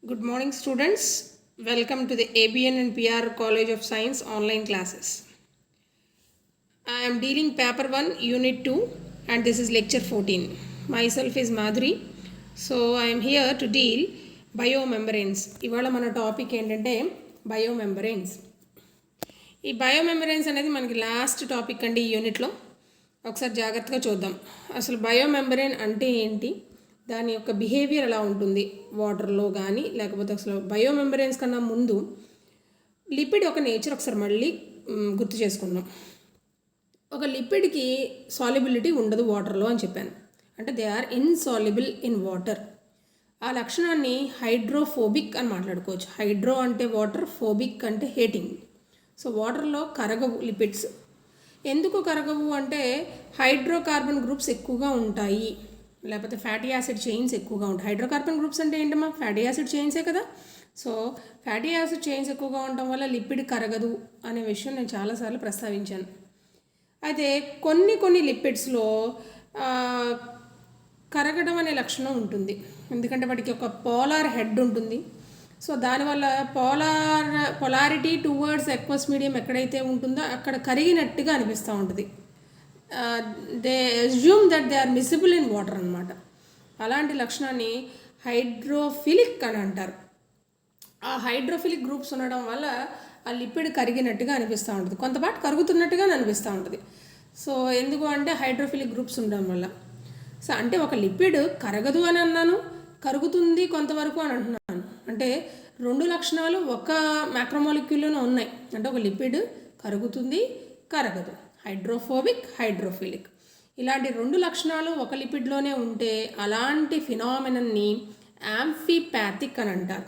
Good morning, students. Welcome to the ABN and PR College of Science online classes. I am dealing paper 1, unit 2, and this is lecture 14. Myself is Madhuri. So I am here to deal biomembranes. ఇవాళ మన topic ఏంటంటే బయోమెంబ్రెయిన్స్. ఈ బయోమెంబ్రెయిన్స్ అనేది మనకి last topic అండి ఈ యూనిట్లో. ఒకసారి జాగ్రత్తగా చూద్దాం. అసలు బయోమెంబ్రెయిన్ అంటే ఏంటి, దాని యొక్క బిహేవియర్ ఎలా ఉంటుంది వాటర్లో కానీ, లేకపోతే అసలు బయోమెంబ్రెయిన్స్ కన్నా ముందు లిపిడ్ ఒక నేచర్ ఒకసారి మళ్ళీ గుర్తు చేసుకుందాం. ఒక లిపిడ్కి సాల్యుబిలిటీ ఉండదు వాటర్లో అని చెప్పాను. అంటే they are insoluble in water. ఆ లక్షణాన్ని హైడ్రోఫోబిక్ అని మాట్లాడుకోవచ్చు. హైడ్రో అంటే వాటర్, ఫోబిక్ అంటే హేటింగ్. సో వాటర్లో కరగవు లిపిడ్స్. ఎందుకు కరగవు అంటే హైడ్రోకార్బన్ గ్రూప్స్ ఎక్కువగా ఉంటాయి, లేకపోతే ఫ్యాటీ యాసిడ్ చైన్స్ ఎక్కువగా ఉంటాయి. హైడ్రోకార్బన్ గ్రూప్స్ అంటే ఏంటమ్మా, ఫ్యాటీ యాసిడ్ చైన్సే కదా. సో ఫ్యాటీ యాసిడ్ చైన్స్ ఎక్కువగా ఉండటం వల్ల లిపిడ్ కరగదు అనే విషయం నేను చాలాసార్లు ప్రస్తావించాను. అయితే కొన్ని లిపిడ్స్లో కరగడం అనే లక్షణం ఉంటుంది, ఎందుకంటే వాటికి ఒక పోలార్ హెడ్ ఉంటుంది. సో దానివల్ల పొలారిటీ టువర్డ్స్ ఎక్వస్ మీడియం ఎక్కడైతే ఉంటుందో అక్కడ కరిగినట్టుగా అనిపిస్తూ ఉంటుంది. They assume that they are miscible in water అనమాట. అలాంటి లక్షణాన్ని హైడ్రోఫిలిక్ అని అంటారు. ఆ హైడ్రోఫిలిక్ గ్రూప్స్ ఉండడం వల్ల ఆ లిపిడ్ కరిగినట్టుగా అనిపిస్తూ ఉంటుంది, కొంతపాటు కరుగుతున్నట్టుగా అనిపిస్తూ ఉంటుంది. సో ఎందుకు అంటే హైడ్రోఫిలిక్ గ్రూప్స్ ఉండడం వల్ల. సో అంటే ఒక లిపిడ్ కరగదు అని అన్నాను, కరుగుతుంది కొంతవరకు అని అంటున్నాను. అంటే రెండు లక్షణాలు ఒక మ్యాక్రోమాలిక్యూల్లోనే ఉన్నాయి. అంటే ఒక లిపిడ్ కరుగుతుంది, కరగదు, హైడ్రోఫోబిక్, హైడ్రోఫిలిక్. ఇలాంటి రెండు లక్షణాలు ఒక లిపిడ్లోనే ఉంటే అలాంటి ఫినామినన్ని యాంఫీప్యాథిక్ అని అంటారు.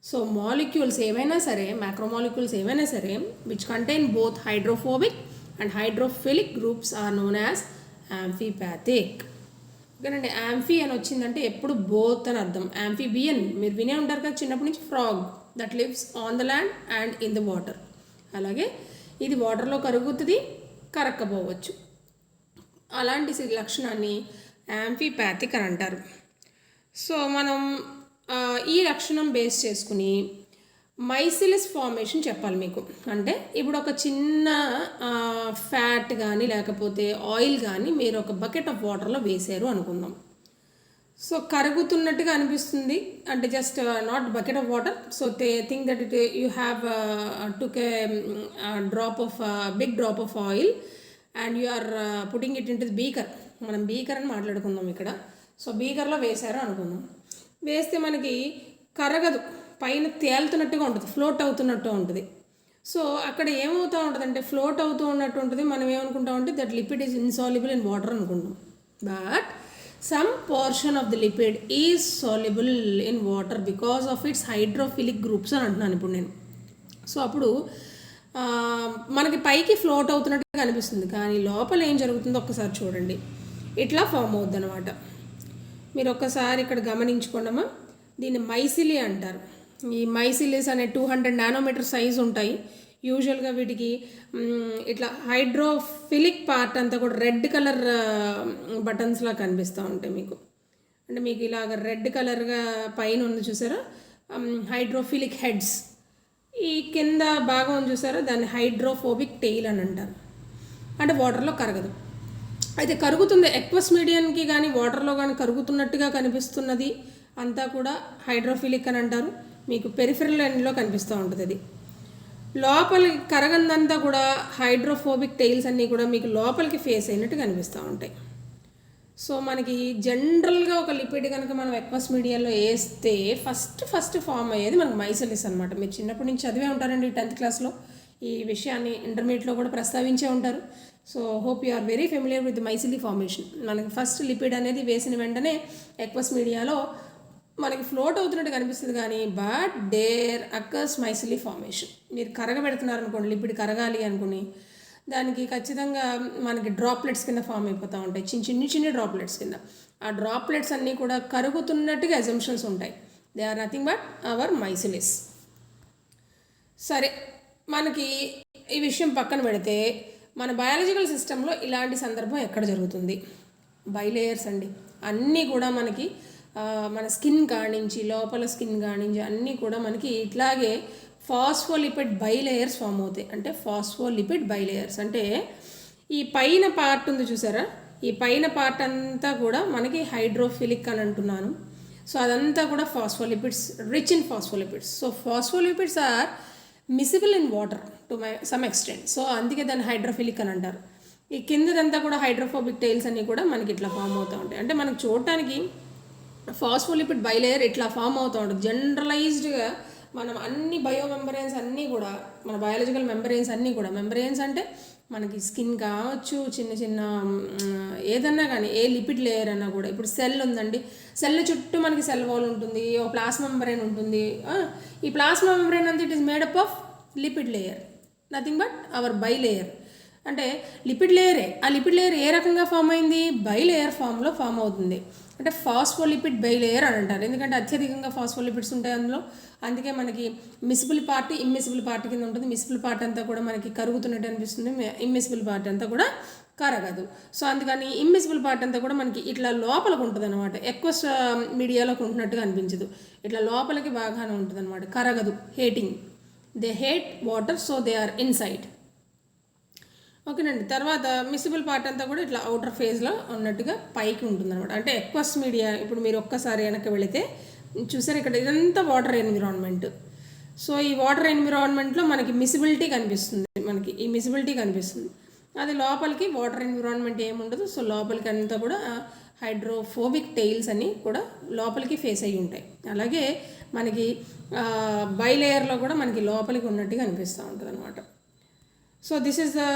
సో మాలిక్యూల్స్ ఏవైనా సరే, మ్యాక్రోమాలిక్యూల్స్ ఏవైనా సరే which contain both hydrophobic and hydrophilic groups are known as amphipathic. ఓకేనండి. యాంఫీ అని వచ్చిందంటే ఎప్పుడు బోత్ అని అర్థం. యాంఫీబియన్ మీరు వినే ఉంటారు కదా చిన్నప్పటి నుంచి, frog that lives on the land and in the water. అలాగే ఇది వాటర్లో కరుగుతుంది, కరక్కపోవచ్చు. అలాంటి లక్షణాన్ని యాంఫీప్యాథిక్ అని అంటారు. సో మనం ఈ లక్షణం బేస్ చేసుకుని మైసిలిస్ ఫార్మేషన్ చెప్పాలి మీకు. అంటే ఇప్పుడు ఒక చిన్న ఫ్యాట్ కానీ లేకపోతే ఆయిల్ కానీ మీరు ఒక బకెట్ ఆఫ్ వాటర్లో వేసారు అనుకుందాం. సో కరుగుతున్నట్టుగా అనిపిస్తుంది, అంటే just not bucket of water. So think that it you have took a big drop of oil and you are putting it into the beaker. మనం బీకర్ అని మాట్లాడుకుందాం ఇక్కడ. సో బీకర్లో వేసారు అనుకుందాం. వేస్తే మనకి కరగదు, పైన తేలుతున్నట్టుగా ఉంటుంది, ఫ్లోట్ అవుతున్నట్టు ఉంటుంది. సో అక్కడ ఏమవుతూ ఉంటుంది అంటే ఫ్లోట్ అవుతూ ఉన్నట్టు ఉంటుంది. మనం ఏమనుకుంటామంటే that lipid is insoluble in water అనుకుంటాం. But some portion of the lipid is soluble in water because of its hydrophilic groups అని అంటున్నాను ఇప్పుడు నేను. సో అప్పుడు మనకి పైకి ఫ్లోట్ అవుతున్నట్టుగా అనిపిస్తుంది, కానీ లోపల ఏం జరుగుతుందో ఒక్కసారి చూడండి. ఇట్లా ఫామ్ అవుద్ది అనమాట. మీరు ఒక్కసారి ఇక్కడ గమనించుకోండమ్మా. దీన్ని మైసిలి అంటారు. ఈ మైసిలిస్ అనే 200 నానోమీటర్ సైజ్ ఉంటాయి. యూజువల్గా వీటికి ఇట్లా హైడ్రోఫిలిక్ పార్ట్ అంతా కూడా రెడ్ కలర్ బటన్స్లా కనిపిస్తూ ఉంటాయి మీకు. అంటే మీకు ఇలాగ రెడ్ కలర్గా పైన ఉంది చూసారా, హైడ్రోఫిలిక్ హెడ్స్. ఈ కింద భాగం ఉంది చూసారా, దాన్ని హైడ్రోఫోబిక్ టెయిల్ అని అంటారు. అంటే వాటర్లో కరగదు. అయితే కరుగుతుంది, ఎక్వస్ మీడియంకి కానీ వాటర్లో కానీ కరుగుతున్నట్టుగా కనిపిస్తున్నది అంతా కూడా హైడ్రోఫిలిక్ అని అంటారు. మీకు పెరిఫెరల్ ఎండ్లో కనిపిస్తూ ఉంటుంది. అది లోపలికి కరగందంతా కూడా హైడ్రోఫోబిక్ టెయిల్స్ అన్నీ కూడా మీకు లోపలికి ఫేస్ అయినట్టు కనిపిస్తూ ఉంటాయి. సో మనకి జనరల్గా ఒక లిపిడ్ కనుక మనం ఎక్వస్ మీడియాలో వేస్తే ఫస్ట్ ఫామ్ అయ్యేది మనకు మైసిలిస్ అనమాట. మీరు చిన్నప్పటి నుంచి చదివే ఉంటారండి 10th క్లాస్లో. ఈ విషయాన్ని ఇంటర్మీడియట్లో కూడా ప్రస్తావించే ఉంటారు. So hope you are very familiar with micelle formation. మనకి ఫస్ట్ లిపిడ్ అనేది వేసిన వెంటనే ఎక్వస్ మీడియాలో మనకి ఫ్లోట్ అవుతున్నట్టు కనిపిస్తుంది, కానీ బట్ దేర్ అక్కర్స్ మైసిలి ఫార్మేషన్. మీరు కరగబెడుతున్నారు అనుకోండి, లిపిడ్ కరగాలి అనుకుని, దానికి ఖచ్చితంగా మనకి డ్రాప్లెట్స్ కింద ఫామ్ అయిపోతూ ఉంటాయి, చిన్న డ్రాప్లెట్స్ కింద. ఆ డ్రాప్లెట్స్ అన్నీ కూడా కరుగుతున్నట్టుగా అజంప్షన్స్ ఉంటాయి. They are nothing but our micelles. సరే, మనకి ఈ విషయం పక్కన పెడితే మన బయాలజికల్ సిస్టంలో ఇలాంటి సందర్భం ఎక్కడ జరుగుతుంది? బైలేయర్స్ అండి. అన్నీ కూడా మనకి మన స్కిన్ కానించి లోపల స్కిన్ కానించి అన్నీ కూడా మనకి ఇట్లాగే ఫాస్ఫోలిపిడ్ బైలేయర్స్ ఫామ్ అవుతాయి. అంటే ఫాస్ఫోలిపిడ్ బైలేయర్స్ అంటే ఈ పైన పార్ట్ ఉంది చూసారా, ఈ పైన పార్ట్ అంతా కూడా మనకి హైడ్రోఫిలిక్ అని అంటున్నాను. సో అదంతా కూడా phospholipids, rich in phospholipids. So phospholipids are miscible in water to some extent. So అందుకే దాన్ని హైడ్రోఫిలిక్ అని అంటారు. ఈ కిందదంతా కూడా హైడ్రోఫోబిక్ టైల్స్ అన్నీ కూడా మనకి ఇట్లా ఫామ్ అవుతూ ఉంటాయి. అంటే మనకు చూడటానికి ఫాస్ఫోలిపిడ్ బైలేయర్ ఇట్లా ఫామ్ అవుతూ ఉంటుంది. జనరలైజ్డ్గా మనం అన్ని బయో మెంబ్రెయిన్స్ అన్నీ కూడా, మన బయాలజికల్ మెంబ్రెయిన్స్ అన్నీ కూడా, మెంబ్రెయిన్స్ అంటే మనకి స్కిన్ కావచ్చు, చిన్న చిన్న ఏదన్నా కానీ, ఏ లిపిడ్ లేయర్ అన్నా కూడా. ఇప్పుడు సెల్ ఉందండి, సెల్ చుట్టూ మనకి సెల్ వాల్ ఉంటుంది, ఓ ప్లాస్మా మెంబ్రెయిన్ ఉంటుంది. ఈ ప్లాస్మా మెంబ్రెయిన్ అంతా it is made up of lipid layer, nothing but hour by layer. అంటే లిపిడ్ లేయరే. ఆ లిపిడ్ లేయర్ ఏ రకంగా ఫామ్ అయింది? బై లేయర్ ఫామ్లో ఫామ్ అవుతుంది. అంటే ఫాస్ఫోలిపిడ్ బై లేయర్ అని అంటారు. ఎందుకంటే అత్యధికంగా ఫాస్ఫోలిపిడ్స్ ఉంటాయి అందులో. అందుకే మనకి మిసిబుల్ పార్ట్, ఇమ్మిసిబుల్ పార్ట్ కింద ఉంటుంది. మిసిబుల్ పార్ట్ అంతా కూడా మనకి కరుగుతున్నట్టు అనిపిస్తుంది, ఇమ్మిసిబుల్ పార్ట్ అంతా కూడా కరగదు. సో అందుకని ఇమ్మిసిబుల్ పార్ట్ అంతా కూడా మనకి ఇట్లా లోపలికి ఉంటుంది అనమాట. ఎక్కువ మీడియాలోకి ఉంటున్నట్టుగా అనిపించదు, ఇట్లా లోపలికి బాగానే ఉంటుంది అనమాట, కరగదు. Hating, they hate water, so they are inside. ఓకేనండి. తర్వాత మిసిబుల్ పార్ట్ అంతా కూడా ఇట్లా అవుటర్ ఫేజ్లో ఉన్నట్టుగా పైకి ఉంటుంది అనమాట. అంటే ఎక్వస్ మీడియా, ఇప్పుడు మీరు ఒక్కసారి వెనక్కి వెళితే చూసారు, ఇక్కడ ఇదంతా వాటర్ ఎన్విరాన్మెంట్. సో ఈ వాటర్ ఎన్విరాన్మెంట్లో మనకి మిసిబిలిటీ కనిపిస్తుంది, మనకి ఈ మిసిబిలిటీ కనిపిస్తుంది. అది లోపలికి వాటర్ ఎన్విరాన్మెంట్ ఏముండదు. సో లోపలికి అంతా కూడా హైడ్రోఫోబిక్ టైల్స్ అని కూడా లోపలికి ఫేస్ అయ్యి ఉంటాయి. అలాగే మనకి బైలేయర్లో కూడా మనకి లోపలికి ఉన్నట్టుగా అనిపిస్తూ ఉంటుంది అనమాట. So this is the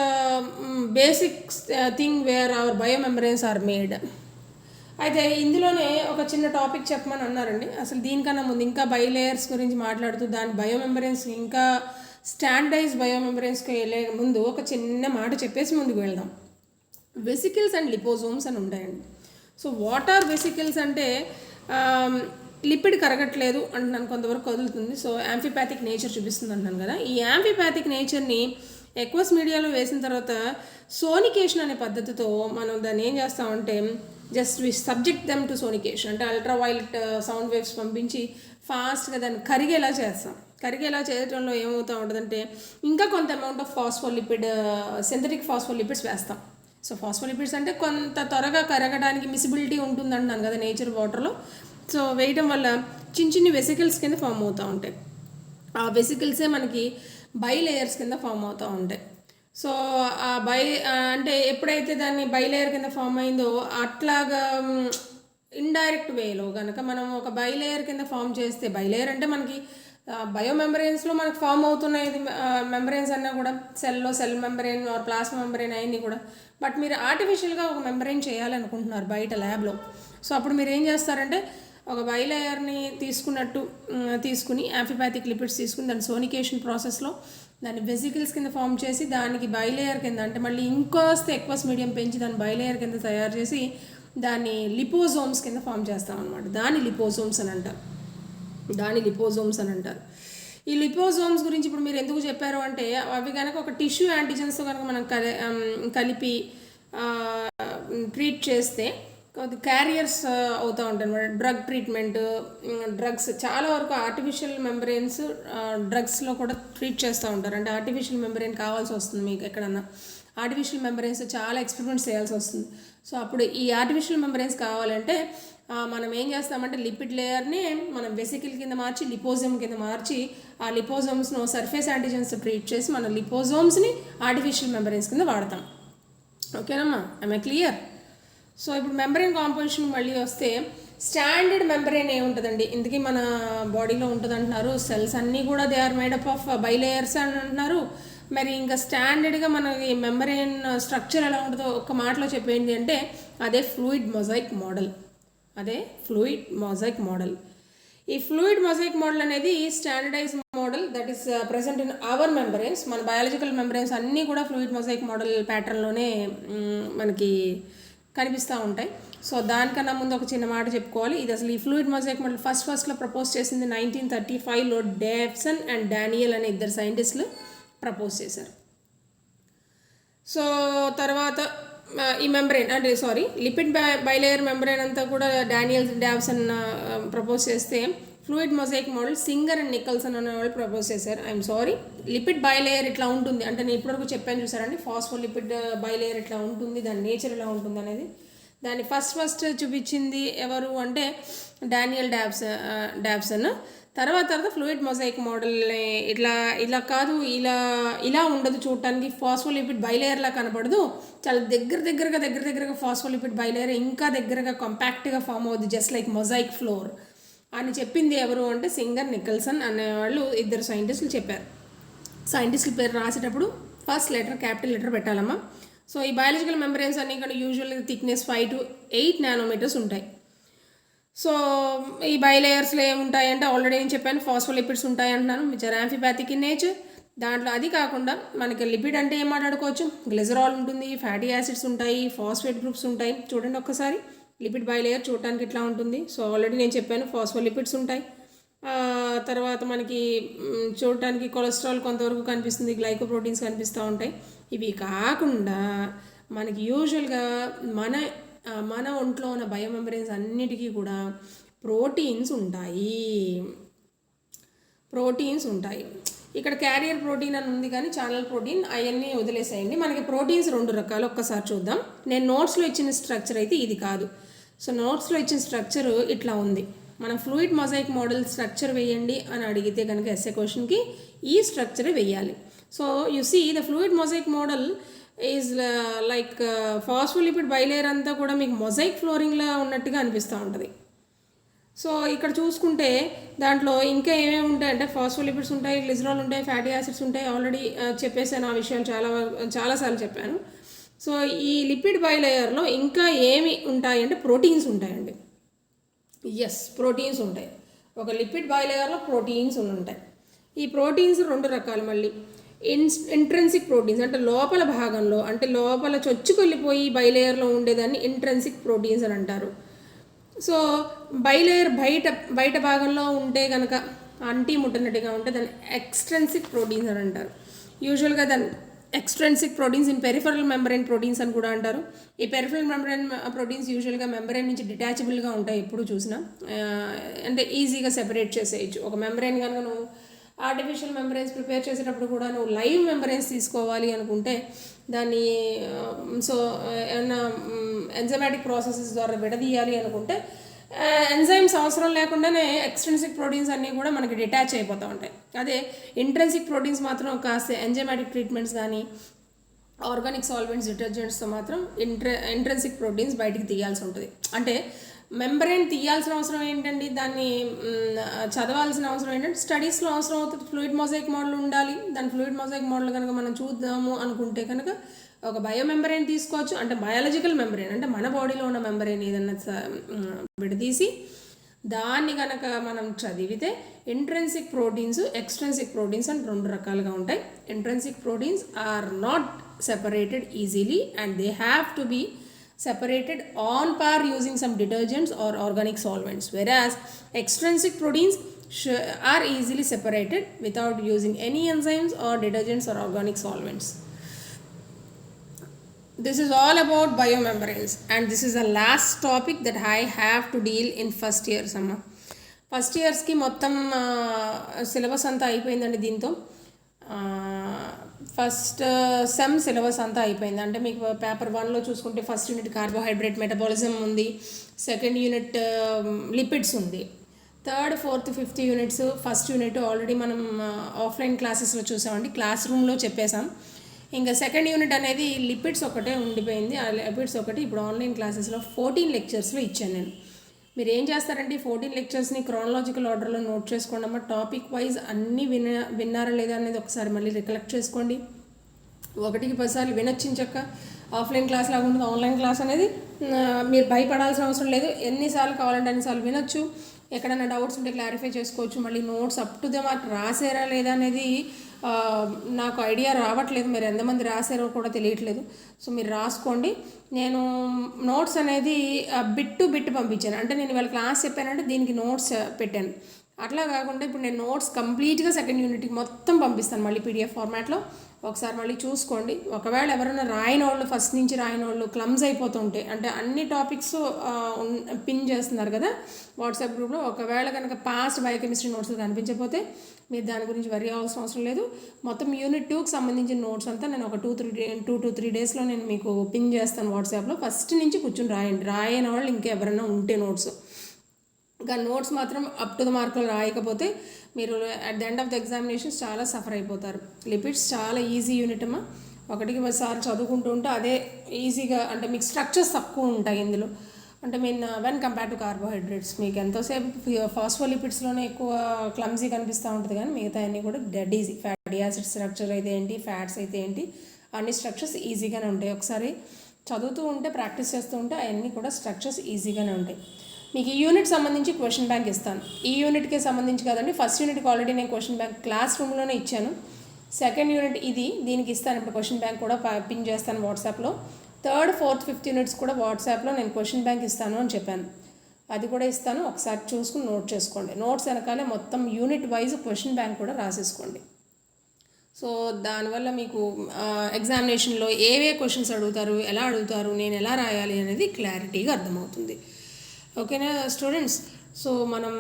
basic thing where our biomembranes are made. అయితే ఇందులోనే ఒక చిన్న టాపిక్ చెప్పమని అన్నారండి. అసలు దీనికన్నా ముందు ఇంకా బయోలేయర్స్ గురించి మాట్లాడుతూ దాని బయోమెంబ్రెయిన్స్, ఇంకా స్టాండర్డైజ్ బయోమెంబ్రెయిన్స్కి వెళ్ళే ముందు ఒక చిన్న మాట చెప్పేసి ముందుకు వెళ్దాం. వెసికిల్స్ అండ్ లిపోజోమ్స్ అని ఉంటాయండి. సో వాట్ ఆర్ వెసికిల్స్ అంటే లిపిడ్ కరగట్లేదు అంటున్నాను, కొంతవరకు కదులుతుంది. సో యాంఫిపాథిక్ నేచర్ చూపిస్తుంది అంటున్నాను కదా. ఈ యాంఫిపాథిక్ నేచర్ని ఎక్వస్ మీడియాలో వేసిన తర్వాత సోనికేషన్ అనే పద్ధతితో మనం దాన్ని ఏం చేస్తామంటే just we subject them to sonication. అంటే అల్ట్రావైలెట్ సౌండ్ వేవ్స్ పంపించి ఫాస్ట్గా దాన్ని కరిగేలా చేస్తాం. కరిగేలా చేయడంలో ఏమవుతూ ఉంటుందంటే ఇంకా కొంత amount of phospholipid, synthetic phospholipids వేస్తాం. సో ఫాస్ఫోలిపిడ్స్ అంటే కొంత త్వరగా కరగడానికి మిసిబిలిటీ ఉంటుంది అంటున్నాను కదా నేచర్ వాటర్లో. సో వేయడం వల్ల చిన్న చిన్ని వెసికల్స్ కింద ఫామ్ అవుతూ ఉంటాయి. ఆ వెసికల్సే మనకి బై లేయర్స్ కింద ఫామ్ అవుతూ ఉంటాయి. సో ఆ అంటే ఎప్పుడైతే దాన్ని బై లేయర్ కింద ఫామ్ అయిందో అట్లాగా ఇండైరెక్ట్ వేలో కనుక మనం ఒక బై లేయర్ కింద ఫామ్ చేస్తే, బై లేయర్ అంటే మనకి బయో మెంబ్రెయిన్స్లో మనకు ఫామ్ అవుతున్నాయి మెంబ్రెయిన్స్ అన్నా కూడా, సెల్లో cell membrane are plasma membrane అవన్నీ కూడా. బట్ మీరు ఆర్టిఫిషియల్గా ఒక మెంబ్రెయిన్ చేయాలనుకుంటున్నారు బయట ల్యాబ్లో. సో అప్పుడు మీరు ఏం చేస్తారంటే ఒక బైలేయర్ని తీసుకుని యాంఫిపాథిక్ లిపిడ్స్ తీసుకుని దాని సోనికేషన్ ప్రాసెస్లో దాన్ని వెసికిల్స్ కింద ఫామ్ చేసి దానికి బైలేయర్ కింద, అంటే మళ్ళీ ఇంకోస్తే ఎక్వస్ మీడియం పెంచి దాన్ని బైలేయర్ కింద తయారు చేసి దాన్ని లిపోజోమ్స్ కింద ఫామ్ చేస్తాం అనమాట. దాన్ని లిపోజోమ్స్ అని అంటారు. ఈ లిపోజోమ్స్ గురించి ఇప్పుడు మీరు ఎందుకు చెప్పారు అంటే అవి కనుక ఒక టిష్యూ యాంటీజెన్స్తో కనుక మనం కలిపి ట్రీట్ చేస్తే కొద్ది క్యారియర్స్ అవుతూ ఉంటాయి అనమాట. డ్రగ్ ట్రీట్మెంట్, డ్రగ్స్ చాలా వరకు ఆర్టిఫిషియల్ మెంబ్రెయిన్స్ డ్రగ్స్లో కూడా ట్రీట్ చేస్తూ ఉంటారు. అంటే ఆర్టిఫిషియల్ మెంబ్రెయిన్ కావాల్సి వస్తుంది మీకు ఎక్కడన్నా. ఆర్టిఫిషియల్ మెంబ్రెయిన్స్ చాలా ఎక్స్పెరిమెంట్స్ చేయాల్సి వస్తుంది. సో అప్పుడు ఈ ఆర్టిఫిషియల్ మెంబ్రెయిన్స్ కావాలంటే మనం ఏం చేస్తామంటే లిపిడ్ లేయర్ని మనం వెసికిల్ కింద మార్చి లిపోజోమ్ కింద మార్చి ఆ లిపోజోమ్స్ను సర్ఫేస్ యాంటీజెన్స్ ట్రీట్ చేసి మన లిపోజోమ్స్ని ఆర్టిఫిషియల్ మెంబ్రెయిన్స్ కింద వాడతాం. ఓకేనమ్మా, ఐ క్లియర్? సో ఇప్పుడు మెంబ్రెయిన్ కాంపోజిషన్ మళ్ళీ వస్తే స్టాండర్డ్ మెంబ్రెయిన్ ఏముంటుందండి, ఇందుకీ మన బాడీలో ఉంటుంది అంటున్నారు. సెల్స్ అన్నీ కూడా they are made up of bilayers అని అంటున్నారు. మరి ఇంకా స్టాండర్డ్గా మనకి మెంబ్రెయిన్ స్ట్రక్చర్ ఎలా ఉంటుందో ఒక్క మాటలో చెప్పేంటి అంటే అదే ఫ్లూయిడ్ మొజాయిక్ మోడల్. ఈ ఫ్లూయిడ్ మొజాయిక్ మోడల్ అనేది standardise model that is present in our membranes. మన బయాలజికల్ మెంబ్రెయిన్స్ అన్నీ కూడా ఫ్లూయిడ్ మొజాయిక్ మోడల్ ప్యాటర్న్లోనే మనకి కనిపిస్తూ ఉంటాయి. సో దానికన్నా ముందు ఒక చిన్న మాట చెప్పుకోవాలి. ఇది అసలు ఈ ఫ్లూయిడ్ మొజాయిక్ మోడల్ ఫస్ట్లో ప్రపోజ్ చేసింది 1935లో డేవ్సన్ అండ్ డానియల్ అనే ఇద్దరు సైంటిస్టులు ప్రపోజ్ చేశారు. సో తర్వాత ఈ మెంబ్రెయిన్ అంటే లిపిడ్ బైలేయర్ మెంబ్రెయిన్ అంతా కూడా డానియల్ డావ్సన్ ప్రపోజ్ చేస్తే fluid mosaic model singer and Nicholson అనే వాళ్ళు ప్రపోజ్ చేశారు. ఐఎమ్ సారీ, లిపిడ్ బైలేయర్ ఇట్లా ఉంటుంది అంటే నేను ఇప్పటివరకు చెప్పాను చూసారండి, ఫాస్ఫోలిపిడ్ బైలేయర్ ఇట్లా ఉంటుంది, దాని నేచర్ ఇలా ఉంటుంది అనేది. దాన్ని ఫస్ట్ చూపించింది ఎవరు అంటే డానియల్ డావ్సన్. తర్వాత ఫ్లూయిడ్ మొజైక్ మోడల్ని ఇలా కాదు, ఇలా ఉండదు, చూడటానికి ఫాస్ఫోలిపిడ్ బైలేయర్లా కనపడదు, చాలా దగ్గరగా ఫాస్ఫోలిపిడ్ బైలేయర్ ఇంకా దగ్గరగా కాంపాక్ట్గా ఫామ్ అవుతుంది, జస్ట్ లైక్ మొజైక్ ఫ్లోర్ అని చెప్పింది ఎవరు అంటే సింగర్ నికల్సన్ అనేవాళ్ళు ఇద్దరు సైంటిస్టులు చెప్పారు. సైంటిస్టుల పేరు రాసేటప్పుడు ఫస్ట్ లెటర్ క్యాపిటల్ లెటర్ పెట్టాలమ్మా. సో ఈ బయాలజికల్ మెంబ్రెయిన్స్ అన్నీ కూడా యూజువల్గా థిక్నెస్ 5 to 8 నానోమీటర్స్ ఉంటాయి. సో ఈ బైలేయర్స్లో ఏముంటాయంటే ఆల్రెడీ నేను చెప్పాను, ఫాస్ఫోలిపిడ్స్ ఉంటాయి అంటున్నాను, which are amphipathic in nature. దాంట్లో అది కాకుండా మనకి లిపిడ్ అంటే ఏం మాట్లాడుకోవచ్చు, గ్లిజరాల్ ఉంటుంది, ఫ్యాటీ యాసిడ్స్ ఉంటాయి, ఫాస్ఫేట్ గ్రూప్స్ ఉంటాయి. చూడండి ఒక్కసారి లిపిడ్ బైలేయర్ చూడటానికి ఇట్లా ఉంటుంది. సో ఆల్రెడీ నేను చెప్పాను ఫాస్ఫోలిపిడ్స్ ఉంటాయి. తర్వాత మనకి చూడటానికి కొలెస్ట్రాల్ కొంతవరకు కనిపిస్తుంది, గ్లైకోప్రోటీన్స్ కనిపిస్తూ ఉంటాయి. ఇవి కాకుండా మనకి యూజువల్గా మన ఒంట్లో ఉన్న బయోమెంబ్రెయిన్స్ అన్నిటికీ కూడా ప్రోటీన్స్ ఉంటాయి. ఇక్కడ క్యారియర్ ప్రోటీన్ అని ఉంది కానీ ఛానల్ ప్రోటీన్ అవన్నీ వదిలేసేయండి. మనకి ప్రోటీన్స్ 2 రకాలు, ఒక్కసారి చూద్దాం. నేను నోట్స్లో ఇచ్చిన స్ట్రక్చర్ అయితే ఇది కాదు. సో నోట్స్లో ఇచ్చిన స్ట్రక్చర్ ఇట్లా ఉంది. మనం ఫ్లూయిడ్ మొజైక్ మోడల్ స్ట్రక్చర్ వేయండి అని అడిగితే కనుక ఎస్ఏ క్వశ్చన్కి ఈ స్ట్రక్చరే వేయాలి. So you see the fluid mosaic model is like phospholipid bilayer అంతా కూడా మీకు మొజైక్ ఫ్లోరింగ్లా ఉన్నట్టుగా అనిపిస్తూ ఉంటుంది. సో ఇక్కడ చూసుకుంటే దాంట్లో ఇంకా ఏమేమి ఉంటాయంటే ఫాస్ఫోలిపిడ్స్ ఉంటాయి, గ్లిజరాల్ ఉంటాయి, ఫ్యాటీ యాసిడ్స్ ఉంటాయి. ఆల్రెడీ చెప్పేసాను ఆ విషయాలు, చాలాసార్లు చెప్పాను. సో ఈ లిపిడ్ బైలేయర్లో ఇంకా ఏమి ఉంటాయి అంటే ప్రోటీన్స్ ఉంటాయండి. ప్రోటీన్స్ ఉంటాయి. ఒక లిపిడ్ బైలేయర్లో ప్రోటీన్స్ ఉంటాయి. ఈ ప్రోటీన్స్ 2 రకాలు. మళ్ళీ ఇంట్రెన్సిక్ ప్రోటీన్స్ అంటే లోపల భాగంలో, అంటే లోపల చొచ్చుకెళ్ళిపోయి బైలేయర్లో ఉండేదాన్ని ఇంట్రెన్సిక్ ప్రోటీన్స్ అని అంటారు. సో బైలేయర్ బయట భాగంలో ఉంటే కనుక అంటీ ముట్టనట్టుగా ఉంటే దాన్ని ఎక్స్ట్రెన్సిక్ ప్రోటీన్స్ అని అంటారు. యూజువల్గా దాన్ని extrinsic proteins in peripheral membrane proteins అని కూడా అంటారు. ఈ పెరిఫరల్ మెంబ్రెయిన్ ప్రోటీన్స్ యూజువల్గా మెంబ్రెయిన్ నుంచి డిటాచబుల్గా ఉంటాయి. ఎప్పుడు చూసినా అంటే ఈజీగా సెపరేట్ చేసేయచ్చు. ఒక మెంబ్రెయిన్ కనుక నువ్వు ఆర్టిఫిషియల్ మెంబ్రెయిన్స్ ప్రిపేర్ చేసేటప్పుడు కూడా నువ్వు లైవ్ మెంబ్రెయిన్స్ తీసుకోవాలి అనుకుంటే దాన్ని ఏమన్నా ఎంజైమాటిక్ ప్రాసెసెస్ ద్వారా విడదీయాలి అనుకుంటే ఎంజైమ్స్ అవసరం లేకుండానే ఎక్స్ట్రెన్సిక్ ప్రోటీన్స్ అన్నీ కూడా మనకి డిటాచ్ అయిపోతూ ఉంటాయి. అదే ఇంట్రెన్సిక్ ప్రోటీన్స్ మాత్రం కాస్త ఎంజైమాటిక్ ట్రీట్మెంట్స్ కానీ ఆర్గానిక్ సాల్వెంట్స్ డిటర్జెంట్స్తో మాత్రం ఇంట్రెన్సిక్ ప్రోటీన్స్ బయటికి తీయాల్సి ఉంటుంది. అంటే మెంబ్రెయిన్ తీయాల్సిన అవసరం ఏంటండి, దాన్ని చదవాల్సిన అవసరం ఏంటంటే స్టడీస్లో అవసరం అవుతుంది. ఫ్లూయిడ్ మొజైక్ మోడల్ ఉండాలి. దాని ఫ్లూయిడ్ మొజైక్ మోడల్ కనుక మనం చూద్దాము అనుకుంటే కనుక ఒక బయోమెంబ్రెయిన్ తీసుకోవచ్చు. అంటే బయాలజికల్ మెంబ్రెయిన్ అంటే మన బాడీలో ఉన్న మెంబ్రెయిన్ ఏదన్నా విడదీసి దాన్ని కనుక మనం చదివితే ఇంట్రెన్సిక్ ప్రోటీన్స్, ఎక్స్ట్రెన్సిక్ ప్రోటీన్స్ అని 2 రకాలుగా ఉంటాయి. Intrinsic proteins are not separated easily and they have to be separated on par using some detergents or organic solvents, whereas extrinsic proteins are easily separated without using any enzymes or detergents or organic solvents. This is all about biomembranes and this is the last topic that I have to deal in first year. First ఇయర్స్కి మొత్తం syllabus అంతా అయిపోయిందండి. దీంతో first sem syllabus అంతా అయిపోయింది. అంటే మీకు paper 1లో చూసుకుంటే ఫస్ట్ యూనిట్ కార్బోహైడ్రేట్ మెటబాలిజం ఉంది, సెకండ్ యూనిట్ లిపిడ్స్ ఉంది, third, fourth, fifth units. First unit already మనం ఆఫ్లైన్ క్లాసెస్లో చూసామండి, క్లాస్ రూమ్లో చెప్పేసాం. ఇంకా సెకండ్ యూనిట్ అనేది లిపిడ్స్ ఒకటే ఉండిపోయింది. ఆ లిపిడ్స్ ఒకటి ఇప్పుడు ఆన్లైన్ క్లాసెస్లో 14 లెక్చర్స్లో ఇచ్చాను నేను. మీరు ఏం చేస్తారంటే 14 లెక్చర్స్ని క్రానలాజికల్ ఆర్డర్లో నోట్ చేసుకోండి అమ్మా. టాపిక్ వైజ్ అన్నీ విన్నారా లేదా అనేది ఒకసారి మళ్ళీ రికలెక్ట్ చేసుకోండి. 1కి 10 సార్లు వినొచ్చించక్క. ఆఫ్లైన్ క్లాస్ లాగా ఉంటుంది, ఆన్లైన్ క్లాస్ అనేది మీరు భయపడాల్సిన అవసరం లేదు. ఎన్నిసార్లు కావాలంటే అన్నిసార్లు వినొచ్చు. ఎక్కడైనా డౌట్స్ ఉంటే క్లారిఫై చేసుకోవచ్చు. మళ్ళీ notes up to the mark రాసారా లేదా అనేది నాకు ఐడియా రావట్లేదు. మీరు ఎంతమంది రాసారో కూడా తెలియట్లేదు. సో మీరు రాసుకోండి. నేను నోట్స్ అనేది బిట్ టు బిట్ పంపించాను. అంటే నేను ఇవాళ క్లాస్ చెప్పానంటే దీనికి నోట్స్ పెట్టాను. అట్లా కాకుండా ఇప్పుడు నేను నోట్స్ కంప్లీట్గా సెకండ్ యూనిట్కి మొత్తం పంపిస్తాను మళ్ళీ పీడిఎఫ్ ఫార్మాట్లో. ఒకసారి మళ్ళీ చూసుకోండి. ఒకవేళ ఎవరైనా రాయని వాళ్ళు, ఫస్ట్ నుంచి రాయని వాళ్ళు క్లమ్స్ అయిపోతుంటే, అంటే అన్ని టాపిక్స్ పిన్ చేస్తున్నారు కదా వాట్సాప్ గ్రూప్లో, ఒకవేళ కనుక పాస్ట్ బయోకెమిస్ట్రీ నోట్స్ కనిపించకపోతే మీరు దాని గురించి వరి అవ్వాల్సిన అవసరం లేదు. మొత్తం యూనిట్ 2కి సంబంధించిన నోట్స్ అంతా నేను ఒక 2 to 3 డేస్లో నేను మీకు పిన్ చేస్తాను వాట్సాప్లో. ఫస్ట్ నుంచి కూర్చొని రాయండి. రాయని వాళ్ళు ఇంకెవరైనా ఉంటే నోట్స్, ఇంకా నోట్స్ మాత్రం అప్ టు ద మార్కులు రాయకపోతే మీరు at the end of the examinations చాలా సఫర్ అయిపోతారు. లిపిడ్స్ చాలా ఈజీ యూనిట్ అమ్మా. ఒకటికి ఒకసారి చదువుకుంటూ ఉంటే అదే ఈజీగా, అంటే మీకు స్ట్రక్చర్స్ తక్కువ ఉంటాయి ఇందులో. అంటే mean when compare to carbohydrates మీకు ఎంతోసేపు ఫాస్ఫోలిపిడ్స్లోనే ఎక్కువ క్లమ్జీ కనిపిస్తూ ఉంటుంది, కానీ మిగతా అన్నీ కూడా dead easy. Fatty acid structure అయితే ఏంటి, ఫ్యాట్స్ అయితే ఏంటి, అన్ని స్ట్రక్చర్స్ ఈజీగానే ఉంటాయి. ఒకసారి చదువుతూ ఉంటే, ప్రాక్టీస్ చేస్తూ ఉంటే అవన్నీ కూడా స్ట్రక్చర్స్ ఈజీగానే ఉంటాయి. మీకు ఈ యూనిట్ సంబంధించి క్వశ్చన్ బ్యాంక్ ఇస్తాను. ఈ యూనిట్కి సంబంధించి కదండి, ఫస్ట్ యూనిట్కి ఆల్రెడీ నేను క్వశ్చన్ బ్యాంక్ క్లాస్ రూమ్లోనే ఇచ్చాను. సెకండ్ యూనిట్ ఇది, దీనికి ఇస్తాను ఇప్పుడు క్వశ్చన్ బ్యాంక్ కూడా పిన్ చేస్తాను వాట్సాప్లో. థర్డ్, ఫోర్త్, ఫిఫ్త్ యూనిట్స్ కూడా వాట్సాప్లో నేను క్వశ్చన్ బ్యాంక్ ఇస్తాను అని చెప్పాను. అది కూడా ఇస్తాను, ఒకసారి చూసుకుని నోట్ చేసుకోండి. నోట్స్ వెనకాలే మొత్తం యూనిట్ వైజ్ క్వశ్చన్ బ్యాంక్ కూడా రాసేసుకోండి. సో దానివల్ల మీకు ఎగ్జామినేషన్లో ఏవే క్వశ్చన్స్ అడుగుతారు, ఎలా అడుగుతారు, నేను ఎలా రాయాలి అనేది క్లారిటీగా అర్థమవుతుంది. ఓకేనా స్టూడెంట్స్? సో మనం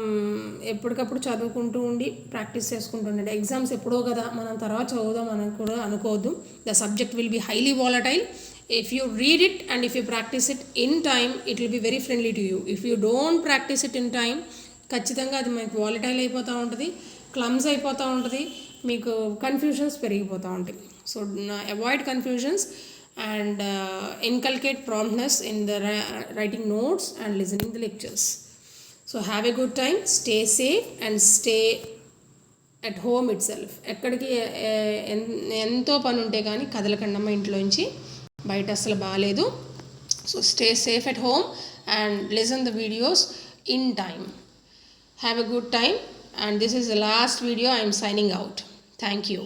ఎప్పటికప్పుడు చదువుకుంటూ ఉండి ప్రాక్టీస్ చేసుకుంటూ ఉండండి. ఎగ్జామ్స్ ఎప్పుడో కదా, మనం తర్వాత చదువుదాం అని కూడా అనుకోవద్దు. The subject will be highly volatile. If you read it and if you practice it in time, it will be very friendly to you. If you don't practice it in time, ఖచ్చితంగా అది మీకు volatile అయిపోతూ ఉంటుంది, క్లమ్స్ అయిపోతూ ఉంటుంది, మీకు confusions పెరిగిపోతూ ఉంటాయి. So avoid confusions and inculcate promptness in the writing notes and listening the lectures. So have a good time, stay safe and stay at home itself. ఎక్కడికి ఎంతో పని ఉంటే కానీ కదలకండమ్మ ఇంట్లోంచి, బయట అసలు బాగాలేదు. So stay safe at home and listen the videos in time. Have a good time, and this is the last video. I am signing out. Thank you.